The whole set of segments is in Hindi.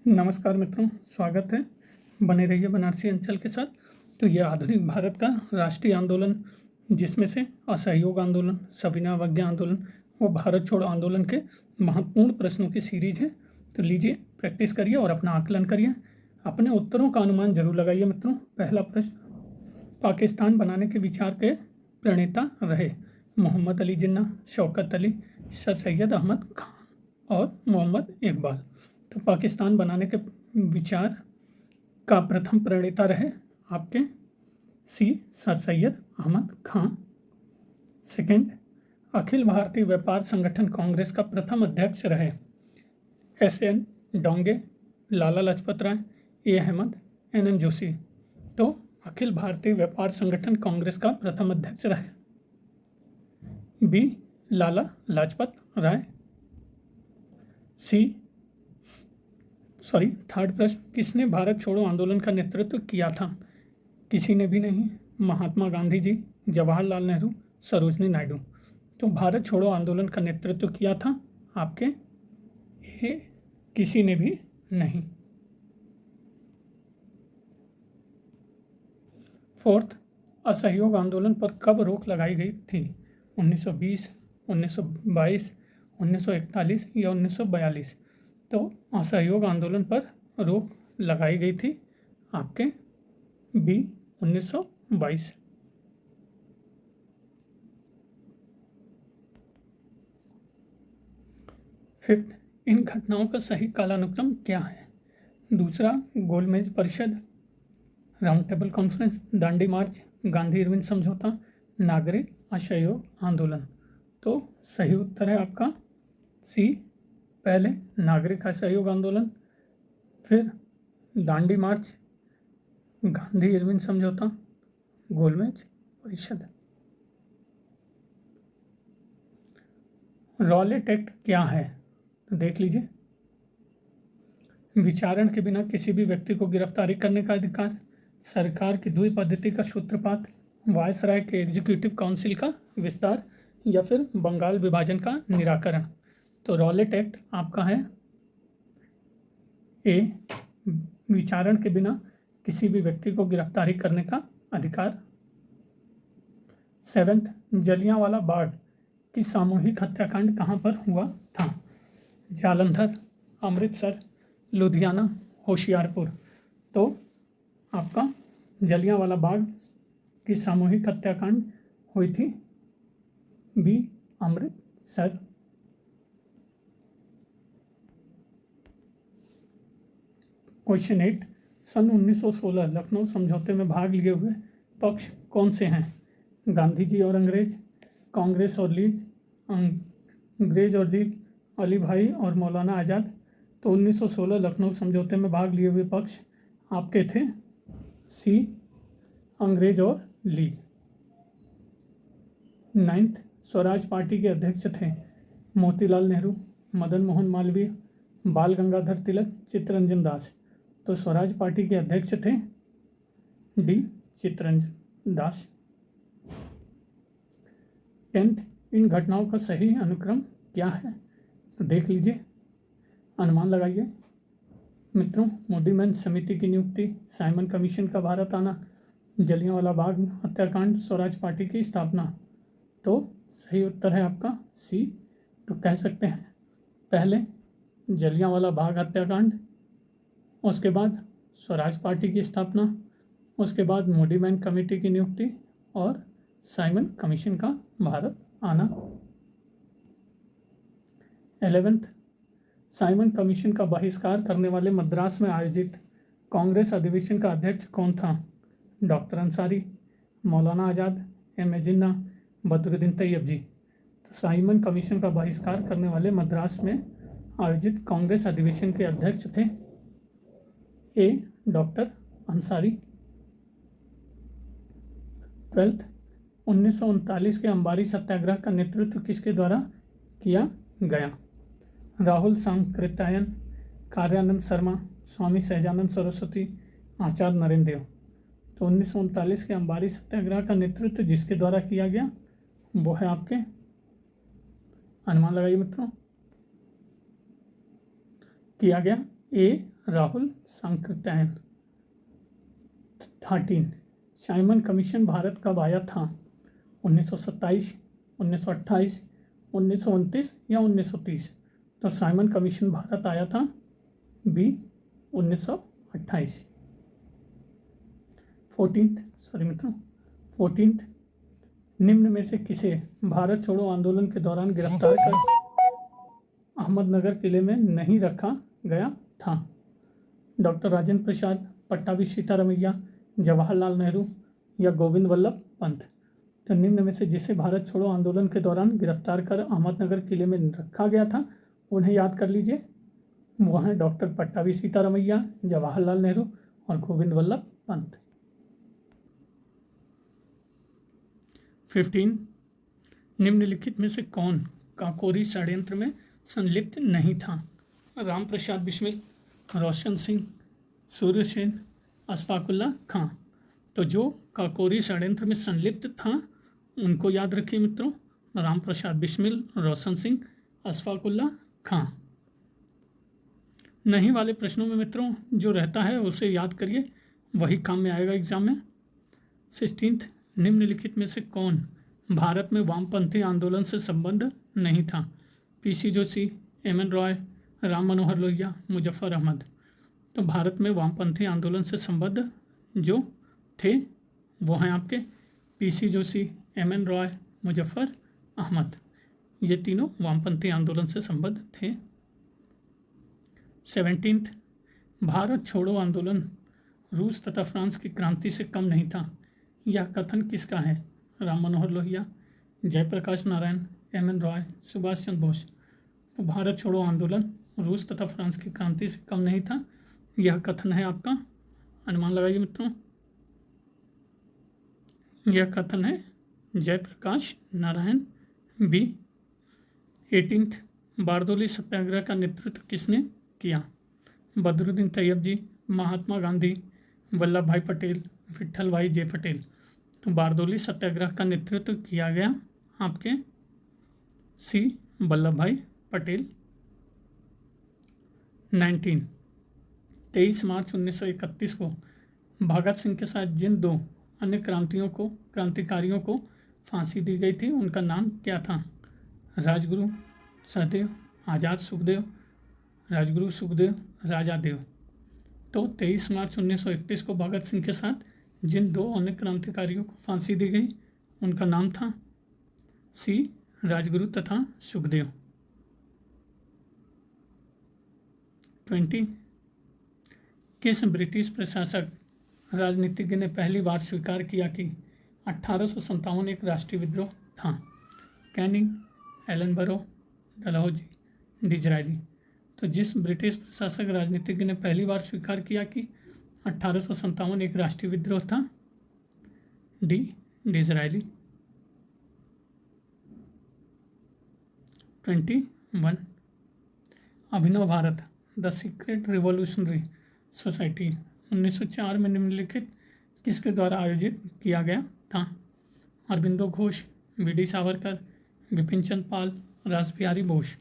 नमस्कार मित्रों, स्वागत है। बने रहिए बनारसी अंचल के साथ। तो यह आधुनिक भारत का राष्ट्रीय आंदोलन, जिसमें से असहयोग आंदोलन, सविनय अवज्ञा आंदोलन व भारत छोड़ो आंदोलन के महत्वपूर्ण प्रश्नों की सीरीज है। तो लीजिए, प्रैक्टिस करिए और अपना आकलन करिए। अपने उत्तरों का अनुमान जरूर लगाइए मित्रों। पहला प्रश्न, पाकिस्तान बनाने के विचार के प्रणेता रहे मोहम्मद अली जिन्ना, शौकत अली, सर सैयद अहमद खान और मोहम्मद इकबाल। तो पाकिस्तान बनाने के विचार का प्रथम प्रणेता रहे आपके सी सर सैयद अहमद खान। सेकंड, अखिल भारतीय व्यापार संगठन कांग्रेस का प्रथम अध्यक्ष रहे एस.एन. डोंगे, लाला लाजपत राय, ए अहमद, एन.एन. जोशी। तो अखिल भारतीय व्यापार संगठन कांग्रेस का प्रथम अध्यक्ष रहे बी लाला लाजपत राय। थर्ड प्रश्न, किसने भारत छोड़ो आंदोलन का नेतृत्व किया था? किसी ने भी नहीं। महात्मा गांधी जी, जवाहरलाल नेहरू, सरोजनी नायडू। तो भारत छोड़ो आंदोलन का नेतृत्व किया था आपके ए, किसी ने भी नहीं। फोर्थ, असहयोग आंदोलन पर कब रोक लगाई गई थी? 1920, 1922, 1941 या 1942। तो असहयोग आंदोलन पर रोक लगाई गई थी आपके बी 1922। फिफ्थ, इन घटनाओं का सही कालानुक्रम क्या है? दूसरा, गोलमेज परिषद, राउंड टेबल कॉन्फ्रेंस, दांडी मार्च, गांधी इरविन समझौता, नागरिक असहयोग आंदोलन। तो सही उत्तर है आपका सी, पहले नागरिक असहयोग आंदोलन, फिर दांडी मार्च, गांधी इरविन समझौता, गोलमेज परिषद। रॉलेट एक्ट क्या है? तो देख लीजिए, विचारण के बिना किसी भी व्यक्ति को गिरफ्तारी करने का अधिकार, सरकार की द्विपद्धति का सूत्रपात, वायसराय के एग्जीक्यूटिव काउंसिल का विस्तार या फिर बंगाल विभाजन का निराकरण। तो रॉलेट एक्ट आपका है ए, विचारण के बिना किसी भी व्यक्ति को गिरफ्तारी करने का अधिकार। सेवेंथ, जलियांवाला बाग की सामूहिक हत्याकांड कहाँ पर हुआ था? जालंधर, अमृतसर, लुधियाना, होशियारपुर। तो आपका जलियांवाला बाग की सामूहिक हत्याकांड हुई थी बी, अमृतसर। क्वेश्चन 8, सन 1916 लखनऊ समझौते में भाग लिए हुए पक्ष कौन से हैं? गांधी जी और अंग्रेज, कांग्रेस और लीग, अंग्रेज और लीग, अली भाई और मौलाना आज़ाद। तो 1916 लखनऊ समझौते में भाग लिए हुए पक्ष आपके थे सी, अंग्रेज और लीग। 9th, स्वराज पार्टी के अध्यक्ष थे मोतीलाल नेहरू, मदन मोहन मालवीय, बाल गंगाधर तिलक, चित्तरंजन दास। तो स्वराज पार्टी के अध्यक्ष थे डी, चित्तरंजन दास। 10th, इन घटनाओं का सही अनुक्रम क्या है? तो देख लीजिए, अनुमान लगाइए मित्रों। मोदी मैन समिति की नियुक्ति, साइमन कमीशन का भारत आना, जलियांवाला बाग हत्याकांड, स्वराज पार्टी की स्थापना। तो सही उत्तर है आपका सी। तो कह सकते हैं पहले जलियांवाला बाग हत्याकांड, उसके बाद स्वराज पार्टी की स्थापना, उसके बाद मोदी मैन कमेटी की नियुक्ति और साइमन कमीशन का भारत आना। 11th, साइमन कमीशन का बहिष्कार करने वाले मद्रास में आयोजित कांग्रेस अधिवेशन का अध्यक्ष कौन था? डॉक्टर अंसारी, मौलाना आज़ाद, एम.ए. जिन्ना, बदरुद्दीन तैयब जी। तो साइमन कमीशन का बहिष्कार करने वाले मद्रास में आयोजित कांग्रेस अधिवेशन के अध्यक्ष थे ए, डॉक्टर अंसारी। 12th, 1939 के अंबारी सत्याग्रह का नेतृत्व किसके द्वारा किया गया? राहुल सांकृत्यायन, कार्यानंद शर्मा, स्वामी सहजानंद सरस्वती, आचार्य नरेंद्र देव। तो 1939 के अंबारी सत्याग्रह का नेतृत्व जिसके द्वारा किया गया वो है आपके, अनुमान लगाइए मित्रों, किया गया ए, राहुल सांकृत्यायन। 13 साइमन कमीशन भारत कब आया था? 1927, 1928, 1929 या 1930? तो साइमन कमीशन भारत आया था बी 1928। 14 निम्न में से किसे भारत छोड़ो आंदोलन के दौरान गिरफ्तार कर अहमदनगर किले में नहीं रखा गया था? डॉक्टर राजेंद्र प्रसाद, पट्टाभी सीतारमैया, जवाहरलाल नेहरू या गोविंद वल्लभ पंत? तो निम्न में से जिसे भारत छोड़ो आंदोलन के दौरान गिरफ्तार कर अहमदनगर किले में रखा गया था उन्हें याद कर लीजिए। वो हैं डॉक्टर पट्टाभी सीतारमैया, जवाहरलाल नेहरू और गोविंद वल्लभ पंत। 15 निम्नलिखित में से कौन काकोरी षड्यंत्र में संलिप्त नहीं था? राम प्रसाद बिस्मिल, रोशन सिंह, सूर्य सेन, अशफाकुल्ला खां? तो जो काकोरी षड्यंत्र में संलिप्त था उनको याद रखिए मित्रों, राम प्रसाद बिस्मिल, रोशन सिंह, अशफाकुल्ला खां। नहीं वाले प्रश्नों में मित्रों जो रहता है उसे याद करिए, वही काम में आएगा एग्जाम में। 16 निम्नलिखित में से कौन भारत में वामपंथी आंदोलन से संबंध नहीं था? PC Joshi, MN Roy, Ram Manohar Lohia, Muzaffar Ahmad? तो भारत में वामपंथी आंदोलन से संबद्ध जो थे वो हैं आपके पीसी जोशी, एमएन रॉय, मुजफ्फर अहमद। ये तीनों वामपंथी आंदोलन से संबद्ध थे। 17 भारत छोड़ो आंदोलन रूस तथा फ्रांस की क्रांति से कम नहीं था, यह कथन किसका है? राम मनोहर लोहिया, जयप्रकाश नारायण, एमएन रॉय, सुभाष चंद्र बोस? तो भारत छोड़ो आंदोलन रूस तथा फ्रांस की क्रांति से कम नहीं था, यह कथन है आपका, अनुमान लगाइए मित्रों, यह कथन है जयप्रकाश नारायण बी। 18 बारदोली सत्याग्रह का नेतृत्व किसने किया? बदरुद्दीन तैयब जी, महात्मा गांधी, वल्लभ भाई पटेल, विट्ठल भाई जे पटेल? तो बारदोली सत्याग्रह का नेतृत्व किया गया आपके सी वल्लभ भाई पटेल। 19 23 मार्च 1931 को भगत सिंह के साथ जिन दो अन्य क्रांतिकारियों को फांसी दी गई थी उनका नाम क्या था? राजगुरु सहदेव, आज़ाद सुखदेव, राजगुरु सुखदेव, राजादेव? तो 23 मार्च 1931 को भगत सिंह के साथ जिन दो अन्य क्रांतिकारियों को फांसी दी गई उनका नाम था सी राजगुरु तथा सुखदेव। 20 किस ब्रिटिश प्रशासक राजनीतिज्ञ ने पहली बार स्वीकार किया कि 1857 एक राष्ट्रीय विद्रोह था? Canning, Ellenborough, Dalhousie, Disraeli? तो जिस ब्रिटिश प्रशासक राजनीतिज्ञ ने पहली बार स्वीकार किया कि 1857 एक राष्ट्रीय विद्रोह था? D Disraeli. 21 Abhinav Bharat the secret revolutionary society 1904 में निम्नलिखित किसके द्वारा आयोजित किया गया था? अरबिंदो घोष, वी.डी. सावरकर, विपिन चंद्र पाल, रासबिहारी बोस?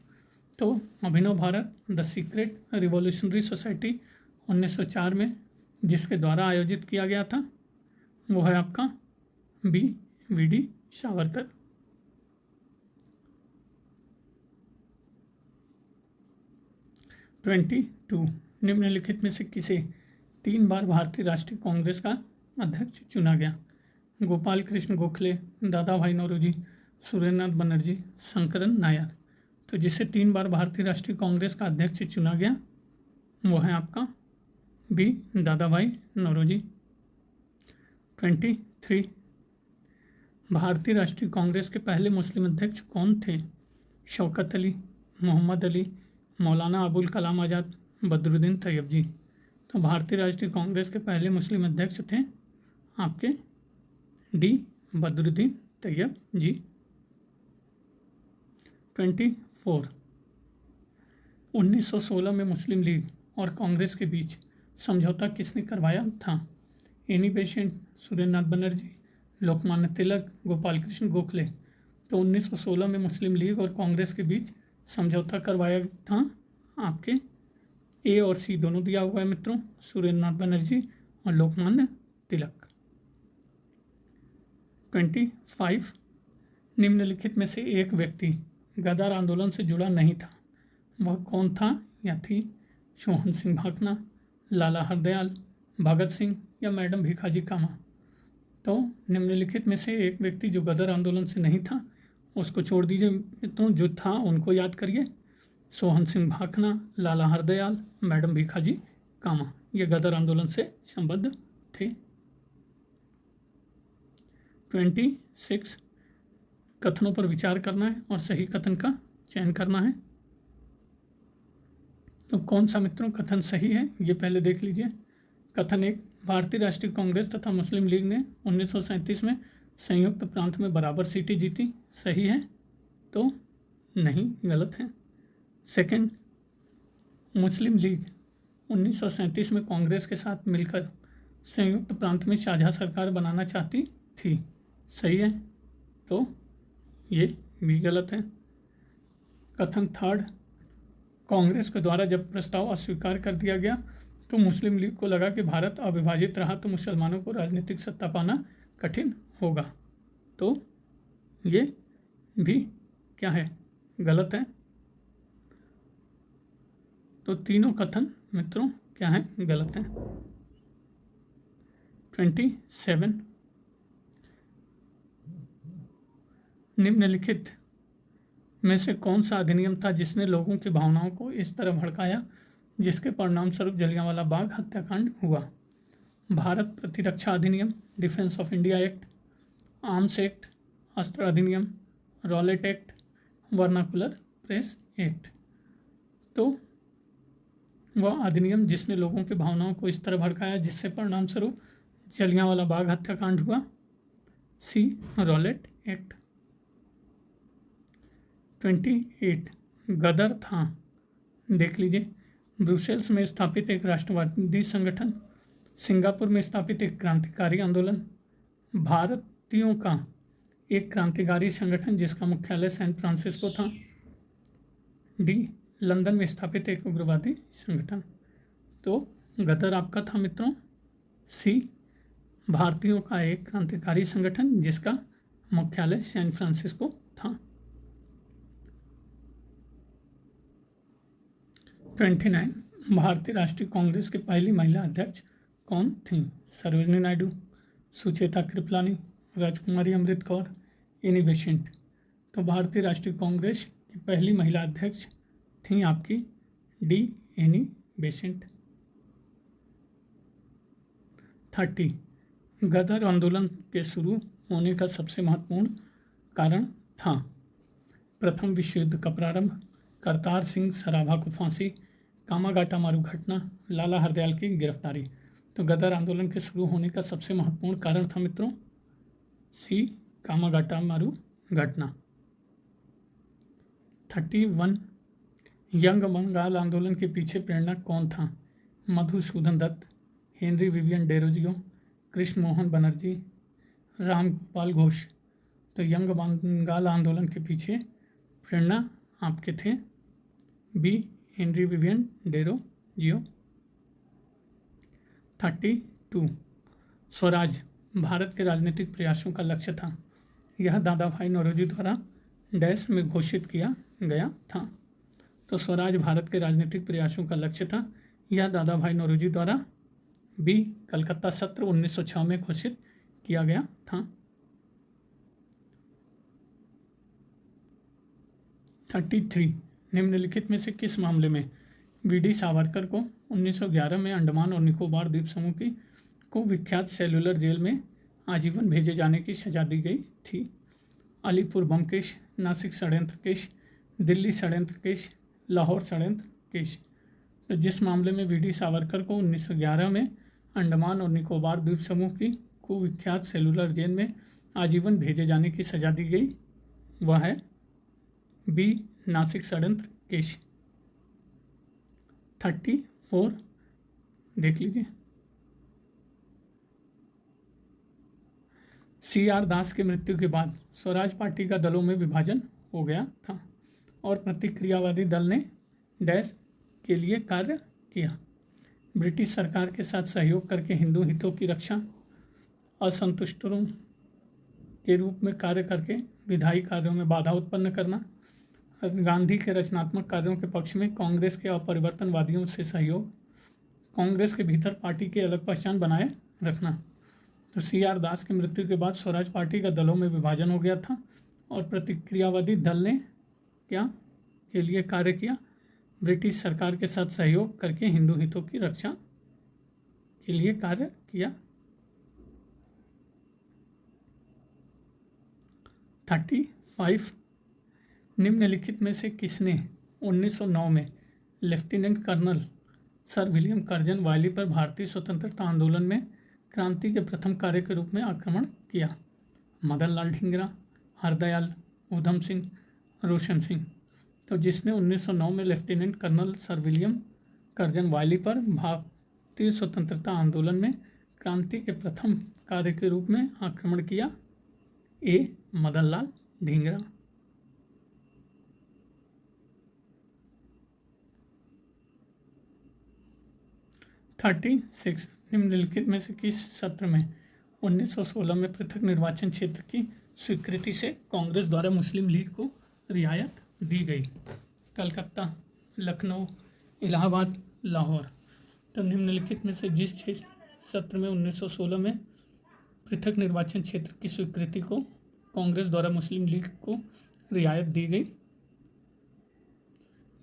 तो Abhinav Bharat the secret revolutionary society 1904 में जिसके द्वारा आयोजित किया गया था वो है आपका बी वी.डी. सावरकर। 22 निम्नलिखित में से किसे 3 बार भारतीय राष्ट्रीय कांग्रेस का अध्यक्ष चुना गया? गोपाल कृष्ण गोखले, दादा भाई नौरोजी, सुरेंद्रनाथ बनर्जी, शंकरन नायर? तो जिसे 3 बार भारतीय राष्ट्रीय कांग्रेस का अध्यक्ष चुना गया वो है आपका बी दादा भाई नौरोजी। 23 भारतीय राष्ट्रीय कांग्रेस के पहले मुस्लिम अध्यक्ष कौन थे? शौकत अली, मोहम्मद अली, मौलाना अबुल कलाम आज़ाद, बदरुद्दीन तैयब जी? तो भारतीय राष्ट्रीय कांग्रेस के पहले मुस्लिम अध्यक्ष थे आपके डी बदरुद्दीन तैयब जी। 24 1916 में मुस्लिम लीग और कांग्रेस के बीच समझौता किसने करवाया था? Annie Besant, Surendranath Banerjee, Lokmanya Tilak, Gopal Krishna Gokhale? तो 1916 में मुस्लिम लीग और कांग्रेस के बीच समझौता करवाया था आपके ए और सी दोनों दिया हुआ है मित्रों, सुरेंद्रनाथ बनर्जी और लोकमान्य तिलक। 25, निम्नलिखित में से एक व्यक्ति गदर आंदोलन से जुड़ा नहीं था, वह कौन था या थी? सोहन सिंह भाकना, लाला हरदयाल, भगत सिंह या मैडम भीखाजी कामा। तो निम्नलिखित में से एक व्यक्ति जो गदर आंदोलन से नहीं था उसको छोड़ दीजिए मित्रों, जो था उनको याद करिए। सोहन सिंह भाकना, लाला हरदयाल, मैडम भीखाजी कामा, ये गदर आंदोलन से संबद्ध थे। 26, कथनों पर विचार करना है और सही कथन का चयन करना है। तो कौन सा मित्रों कथन सही है ये पहले देख लीजिए। कथन 1, भारतीय राष्ट्रीय कांग्रेस तथा मुस्लिम लीग ने 1937 में संयुक्त प्रांत में बराबर सीटें जीती, सही है? तो नहीं, गलत है। सेकंड, मुस्लिम लीग 1937 में कांग्रेस के साथ मिलकर संयुक्त प्रांत में साझा सरकार बनाना चाहती थी, सही है? तो ये भी गलत है। कथन 3, कांग्रेस के द्वारा जब प्रस्ताव अस्वीकार कर दिया गया तो मुस्लिम लीग को लगा कि भारत अविभाजित रहा तो मुसलमानों को राजनीतिक सत्ता पाना कठिन होगा, तो ये भी क्या है? गलत है। तो तीनों कथन मित्रों क्या है? गलत है। 27, निम्नलिखित में से कौन सा अधिनियम था जिसने लोगों की भावनाओं को इस तरह भड़काया जिसके परिणाम स्वरूप जलियांवाला बाग हत्याकांड हुआ? भारत प्रतिरक्षा अधिनियम, defence of India act, arms act, अस्त्र अधिनियम, Rowlatt act, vernacular press act. तो वह अधिनियम जिसने लोगों की भावनाओं को इस तरह भड़काया जिससे परिणाम स्वरूप जलियांवाला बाग हत्याकांड हुआ, सी, रॉलेट एक्ट। 28, गदर था, देख लीजिए, ब्रुसेल्स में स्थापित एक राष्ट्रवादी संगठन, सिंगापुर में स्थापित एक क्रांतिकारी आंदोलन, भारतीयों का एक क्रांतिकारी संगठन जिसका मुख्यालय सैन फ्रांसिस्को था, डी, लंदन में स्थापित एक उग्रवादी संगठन। तो गदर आपका था मित्रों सी, भारतीयों का एक क्रांतिकारी संगठन जिसका मुख्यालय सैन फ्रांसिस्को था। 29, भारतीय राष्ट्रीय कांग्रेस की पहली महिला अध्यक्ष कौन थी? सरोजिनी नायडू, सुचेता कृपलानी, राजकुमारी अमृत कौर, एनी बेसेंट। तो भारतीय राष्ट्रीय कांग्रेस की पहली महिला अध्यक्ष थी आपकी डी, एनी बेसेंट। 30, गदर आंदोलन के शुरू होने का सबसे महत्वपूर्ण कारण था? प्रथम विश्व युद्ध का प्रारंभ, करतार सिंह सराभा को फांसी, कामागाटा मारू घटना, लाला हरदयाल की गिरफ्तारी। तो गदर आंदोलन के शुरू होने का सबसे महत्वपूर्ण कारण था मित्रों सी, कामागाटा मारू घटना। 31, यंग बंगाल आंदोलन के पीछे प्रेरणा कौन था? Madhusudan Dutt, Henry Vivian Derozio, Krishna Mohan Banerjee, Ram Gopal Ghosh. तो यंग बंगाल आंदोलन के पीछे प्रेरणा आपके थे बी, हेनरी विवियन डेरोजियो। 32, स्वराज भारत के राजनीतिक प्रयासों का लक्ष्य था, यह दादा भाई नौरोजी द्वारा डैश में घोषित किया गया था। तो स्वराज भारत के राजनीतिक प्रयासों का लक्ष्य था, यह दादा भाई नौरोजी द्वारा बी, कलकत्ता सत्र 1906 में घोषित किया गया था। 33, निम्नलिखित में से किस मामले में वीडी सावरकर को 1911 में अंडमान और निकोबार द्वीप समूह की को विख्यात सेलुलर जेल में आजीवन भेजे जाने की सजा दी गई थी? अलीपुर बम केस, नासिक षड्यंत्र केस, दिल्ली षड्यंत्र केस, लाहौर षड्यंत्र केस। तो जिस मामले में वीडी सावरकर को 1911 में अंडमान और निकोबार द्वीप समूह की कुविख्यात सेलुलर जेल में आजीवन भेजे जाने की सजा दी गई वह है बी, नासिक षड्यंत्र केस। 34, देख लीजिए, CR दास की मृत्यु के बाद स्वराज पार्टी का दलों में विभाजन हो गया था और प्रतिक्रियावादी दल ने डैश के लिए कार्य किया। ब्रिटिश सरकार के साथ सहयोग करके हिंदू हितों की रक्षा, असंतुष्टों के रूप में कार्य करके विधायी कार्यों में बाधा उत्पन्न करना, गांधी के रचनात्मक कार्यों के पक्ष में कांग्रेस के अपरिवर्तनवादियों से सहयोग, कांग्रेस के भीतर पार्टी की अलग पहचान बनाए रखना। तो CR दास की मृत्यु के बाद स्वराज पार्टी का दलों में विभाजन हो गया था और प्रतिक्रियावादी दल ने क्या के लिए कार्य किया, ब्रिटिश सरकार के साथ सहयोग करके हिंदू हितों की रक्षा के लिए कार्य किया। 35 निम्नलिखित में से किसने 1909 में lieutenant colonel sir William Curzon Wyllie पर भारतीय स्वतंत्रता आंदोलन में क्रांति के प्रथम कार्य के रूप में आक्रमण किया? मदन लाल ढींगरा, हरदयाल, उधम सिंह, रोशन सिंह। तो जिसने 1909 में lieutenant colonel sir William Curzon Wyllie पर भारतीय स्वतंत्रता आंदोलन में क्रांति के प्रथम कार्य के रूप में आक्रमण किया? ए मदन लाल ढींगरा। 36 निम्नलिखित में से किस सत्र में 1916 में पृथक निर्वाचन क्षेत्र की स्वीकृति से कांग्रेस द्वारा मुस्लिम लीग को रियायत दी गई? कलकत्ता, लखनऊ, इलाहाबाद, लाहौर। तो निम्नलिखित में से जिस सत्र में 1916 में पृथक निर्वाचन क्षेत्र की स्वीकृति को कांग्रेस द्वारा मुस्लिम लीग को रियायत दी गई?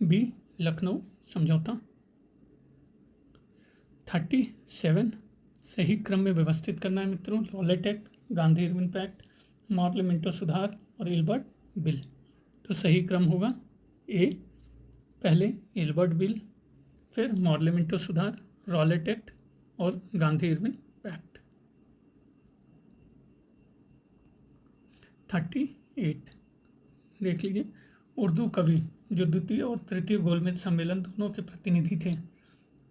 बी लखनऊ समझौता। 37 सही क्रम में व्यवस्थित करना है मित्रों। Rowlatt act, Gandhi Irwin pact, Morley Minto सुधार और इल्बर्ट बिल। तो सही क्रम होगा ए, पहले इल्बर्ट बिल, फिर मार्लिमेंटो सुधार, रॉलेट एक्ट और गांधी इरविन पैक्ट। 38 देख लीजिए। उर्दू कवि जो द्वितीय और तृतीय गोलमेज सम्मेलन दोनों के प्रतिनिधि थे,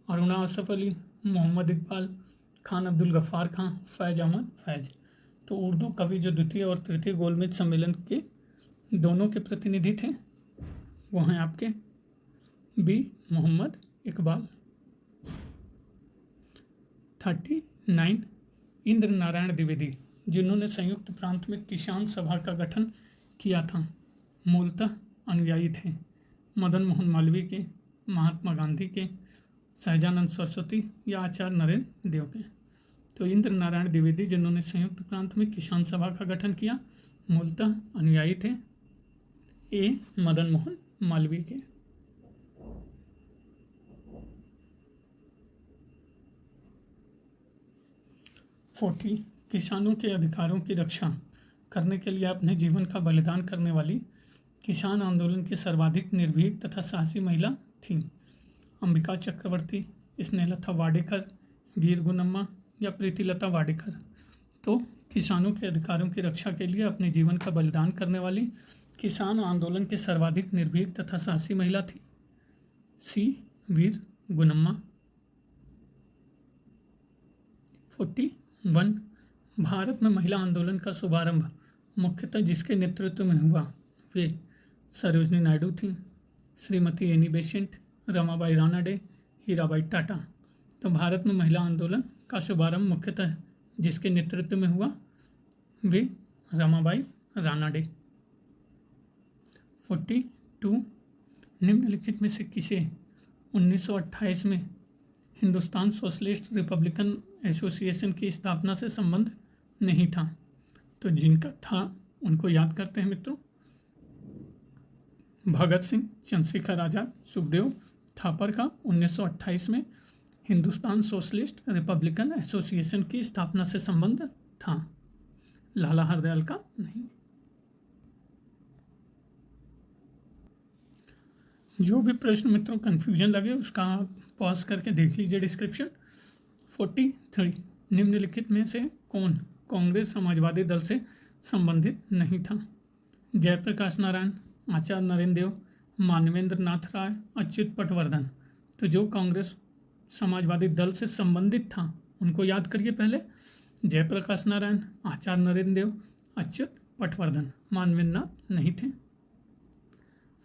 अरुणा असफ अली, मोहम्मद इकबाल, खान अब्दुल गफ्फार खां, फैज अहमद फैज। तो उर्दू कवि जो द्वितीय और तृतीय गोलमेज सम्मेलन के दोनों के प्रतिनिधि थे वो हैं आपके बी मोहम्मद इकबाल। 39 इंद्र नारायण द्विवेदी जिन्होंने संयुक्त प्रांत में किसान सभा का गठन किया था, मूलतः अनुयायी थे मदन मोहन मालवीय के, महात्मा गांधी के, सहजानंद सरस्वती या आचार्य नरेंद्र देव के। तो इंद्र नारायण द्विवेदी जिन्होंने संयुक्त प्रांत में किसान सभा का गठन किया, मूलतः अनुयायी थे ए मदन मोहन मालवीय के। 40 किसानों के अधिकारों की रक्षा करने के लिए अपने जीवन का बलिदान करने वाली किसान आंदोलन की सर्वाधिक निर्भीक तथा साहसी महिला थीं? अंबिका चक्रवर्ती, स्नेहलता वाडेकर, वीर गुनम्मा या प्रीतिलता वाडेकर। तो किसानों के अधिकारों की रक्षा के लिए अपने जीवन का बलिदान करने वाली किसान आंदोलन की सर्वाधिक निर्भीक तथा साहसी महिला थी सी वीर गुनम्मा। 41 भारत में महिला आंदोलन का शुभारंभ मुख्यतः जिसके नेतृत्व में हुआ वे सरोजनी नायडू थी, श्रीमती एनी बेसेंट, रमाबाई रानाडे, हीराबाई टाटा। तो भारत में महिला आंदोलन का शुभारंभ मुख्यतः जिसके नेतृत्व में हुआ वे रमाबाई रानाडे। 42 निम्नलिखित में से किसे 1928 में हिंदुस्तान सोशलिस्ट रिपब्लिकन एसोसिएशन की स्थापना से संबंध नहीं था? तो जिनका था उनको याद करते हैं मित्रों। भगत सिंह, चंद्रशेखर आजाद, सुखदेव थापर का 1928 में हिंदुस्तान सोशलिस्ट रिपब्लिकन एसोसिएशन की स्थापना से संबंध था, लाला हरदयाल का नहीं। जो भी प्रश्न मित्रों कन्फ्यूजन लगे उसका पॉज करके देख लीजिए डिस्क्रिप्शन। 43 निम्नलिखित में से कौन कांग्रेस समाजवादी दल से संबंधित नहीं था? जयप्रकाश नारायण, आचार्य नरेंद्र देव, मानवेंद्र नाथ राय, अच्युत पटवर्धन। तो जो कांग्रेस समाजवादी दल से संबंधित था उनको याद करिए पहले। जयप्रकाश नारायण, आचार्य नरेंद्र देव, अच्युत पटवर्धन, मानवेंद्र नाथ नहीं थे।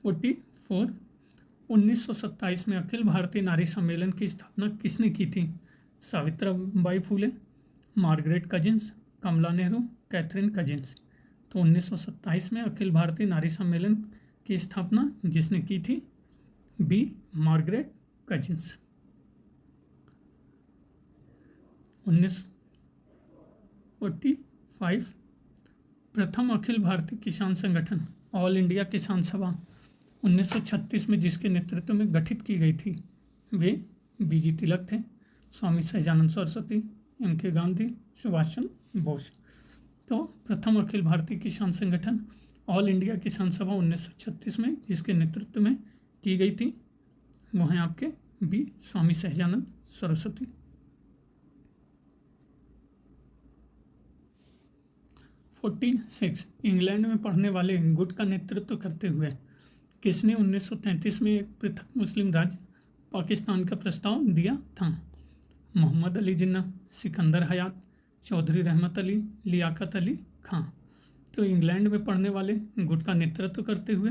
44 1927 में अखिल भारतीय नारी सम्मेलन की स्थापना किसने की थी? सावित्रीबाई फूले, मार्गरेट कजिन्स, कमला नेहरू, कैथरीन कजिन्स। तो 1927 में अखिल भारतीय नारी सम्मेलन की स्थापना जिसने की थी? B, Margaret cousins. 1945 प्रथम अखिल भारतीय किसान संगठन ऑल इंडिया किसान सभा 1936 में जिसके नेतृत्व में गठित की गई थी वे बीजी तिलक थे, स्वामी सहजानंद सरस्वती, एम.के. गांधी, सुभाष चंद्र बोस। तो प्रथम अखिल भारतीय किसान संगठन ऑल इंडिया किसान सभा 1936 में जिसके नेतृत्व में की गई थी वो हैं आपके बी, स्वामी सहजानंद सरस्वती। 46 इंग्लैंड में पढ़ने वाले गुट का नेतृत्व करते हुए किसने 1933 में एक पृथक मुस्लिम राज्य पाकिस्तान का प्रस्ताव दिया था? मोहम्मद अली जिन्ना, सिकंदर हयात, चौधरी रहमत अली, लियाकत अली खां। तो इंग्लैंड में पढ़ने वाले गुट का नेतृत्व करते हुए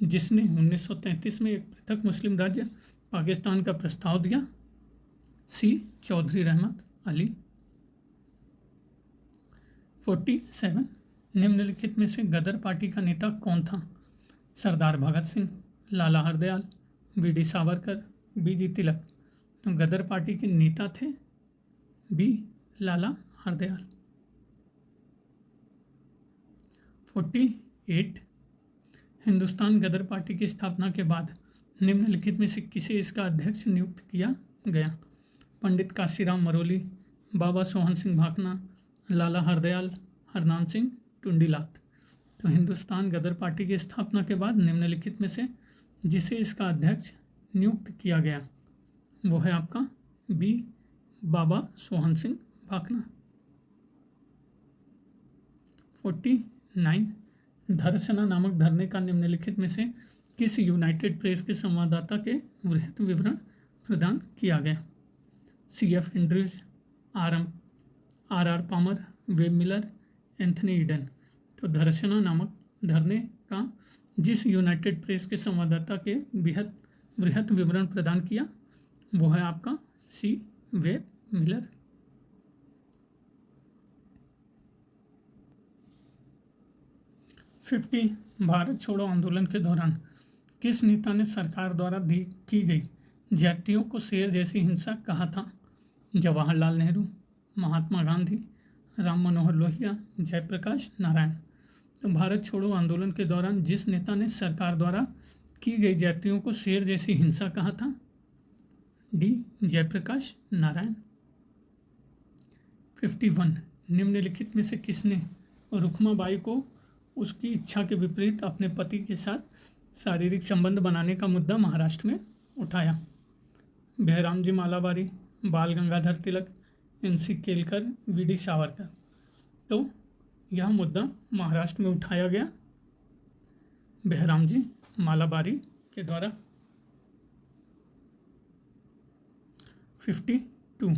जिसने 1933 में एक पृथक मुस्लिम राज्य पाकिस्तान का प्रस्ताव दिया? सी, चौधरी रहमत अली। 47 निम्नलिखित में से गदर पार्टी का नेता कौन था? सरदार भगत सिंह, लाला हरदयाल, वी.डी. सावरकर, बीजी तिलक। तो गदर पार्टी के नेता थे बी, लाला हरदयाल। 48 हिंदुस्तान गदर पार्टी की स्थापना के बाद निम्नलिखित में से किसे इसका अध्यक्ष नियुक्त किया गया? पंडित काशीराम मरोली, बाबा सोहन सिंह भाकना, लाला हरदयाल, हरनाम सिंह टुंडीलात। तो हिंदुस्तान गदर पार्टी की स्थापना के बाद निम्नलिखित में से जिसे इसका अध्यक्ष नियुक्त किया गया वो है आपका बी, बाबा सोहन सिंह भाकना। 49 धर्षणा नामक धरने का निम्नलिखित में से किस यूनाइटेड प्रेस के संवाददाता के वृहत विवरण प्रदान किया गया? C.F. Andrews, R.R. Palmer, Webb Miller, Anthony Eden. तो धर्षणा नामक धरने का जिस यूनाइटेड प्रेस के संवाददाता के वृहत विवरण प्रदान किया वो है आपका सी, वेब मिलर। 50 भारत छोड़ो आंदोलन के दौरान किस नेता ने सरकार द्वारा की गई जातियों को शेर जैसी हिंसा कहा था? जवाहरलाल नेहरू, महात्मा गांधी, राम मनोहर लोहिया, जयप्रकाश नारायण। तो भारत छोड़ो आंदोलन के दौरान जिस नेता ने सरकार द्वारा की गई जातियों को शेर जैसी हिंसा कहा था? डी, जयप्रकाश नारायण। 51 निम्नलिखित में से किसने रुक्माबाई को उसकी इच्छा के विपरीत अपने पति के साथ शारीरिक संबंध बनाने का मुद्दा महाराष्ट्र में उठाया? भैराम जी मालाबारी, बाल गंगाधर तिलक, N.C. केलकर, वी.डी. सावरकर। तो यह मुद्दा महाराष्ट्र में उठाया गया भैराम जी मालाबारी के द्वारा। 52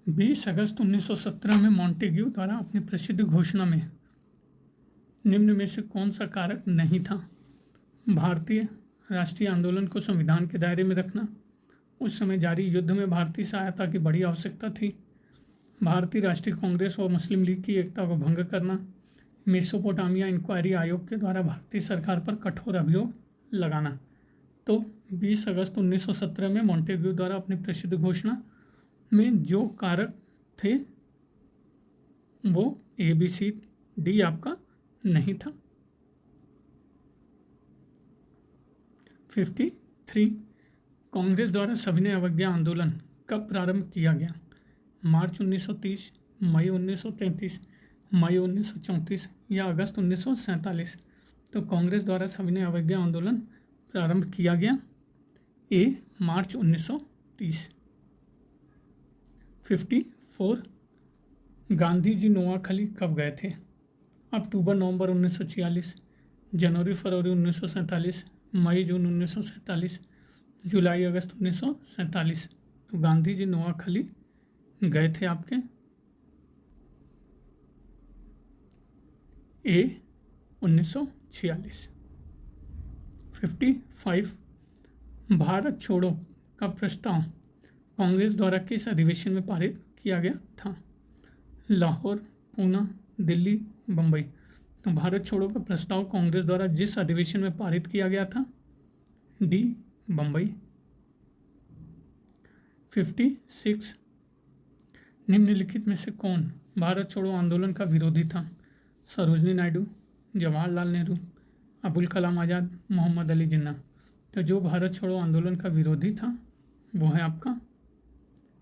20 अगस्त 1917 में मॉन्टेग्यू द्वारा अपनी प्रसिद्ध घोषणा में निम्न में से कौन सा कारक नहीं था? भारतीय राष्ट्रीय आंदोलन को संविधान के दायरे में रखना, उस समय जारी युद्ध में भारतीय सहायता की बड़ी आवश्यकता थी, भारतीय राष्ट्रीय कांग्रेस और मुस्लिम लीग की एकता को भंग करना, मेसोपोटामिया इंक्वायरी आयोग के द्वारा भारतीय सरकार पर कठोर अभियोग लगाना। तो 20 अगस्त 1917 में मॉन्टेग्यू द्वारा अपनी प्रसिद्ध घोषणा में जो कारक थे वो ABCD आपका नहीं था। 53 कांग्रेस द्वारा सविनय अवज्ञा आंदोलन कब प्रारंभ किया गया? मार्च 1930, मई 1933, मई 1934 या अगस्त 1947। तो कांग्रेस द्वारा सविनय अवज्ञा आंदोलन प्रारंभ किया गया ए, मार्च 1930। 54 गांधी जी नोआखली कब गए थे? अक्टूबर नवंबर 1946, जनवरी फरवरी 1947, मई जून 1947, जुलाई अगस्त 1947। तो गांधी जी नोआखली गए थे आपके ए, 1946। 46। 55 भारत छोड़ो का प्रस्ताव कांग्रेस द्वारा किस अधिवेशन में पारित किया गया था? लाहौर, पूना, दिल्ली, बम्बई। तो भारत छोड़ो का प्रस्ताव कांग्रेस द्वारा जिस अधिवेशन में पारित किया गया था? डी, बम्बई। 56 निम्नलिखित में से कौन भारत छोड़ो आंदोलन का विरोधी था? सरोजनी नायडू, जवाहरलाल नेहरू, अबुल कलाम आज़ाद, मोहम्मद अली जिन्ना। तो जो भारत छोड़ो आंदोलन का विरोधी था वो है आपका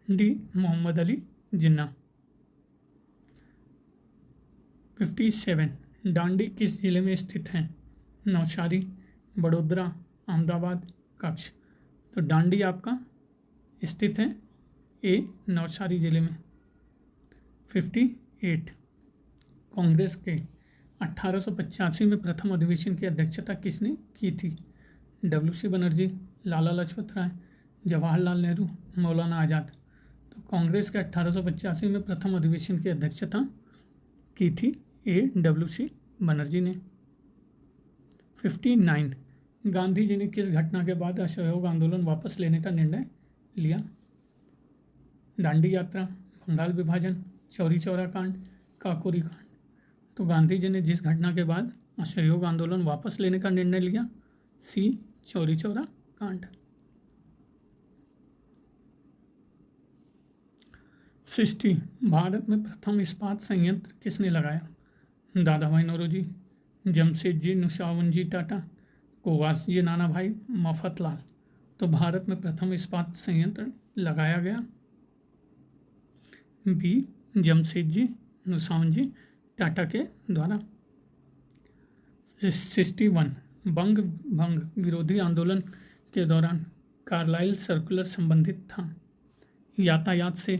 डी, मोहम्मद अली जिन्ना। 57 डांडी किस जिले में स्थित है? नौशारी, बड़ोदरा, अहमदाबाद, कच्छ। तो डांडी आपका स्थित है ए, नौशारी जिले में। 58 कांग्रेस के 1885 में प्रथम अधिवेशन की अध्यक्षता किसने की थी? WC बनर्जी, लाला लाजपत राय, जवाहरलाल नेहरू, मौलाना आज़ाद। तो कांग्रेस के 1885 में प्रथम अधिवेशन की अध्यक्षता की थी ए, WC बनर्जी ने। 59 गांधी जी ने किस घटना के बाद असहयोग आंदोलन वापस लेने का निर्णय लिया? दांडी यात्रा, बंगाल विभाजन, चौरी चौरा कांड, काकोरी कांड। तो गांधी जी ने जिस घटना के बाद असहयोग आंदोलन वापस लेने का निर्णय लिया? सी, चौरी चौरा कांड। 60 भारत में प्रथम इस्पात संयंत्र किसने लगाया? दादा भाई नौरोजी, जमशेदजी नुशावनजी टाटा, कोवासजी नानाभाई, मफतलाल। तो भारत में प्रथम इस्पात संयंत्र लगाया गया बी, जमशेदजी नुशावनजी टाटा के द्वारा। 61 बंग भंग विरोधी आंदोलन के दौरान कार्लाइल सर्कुलर संबंधित था? यातायात से,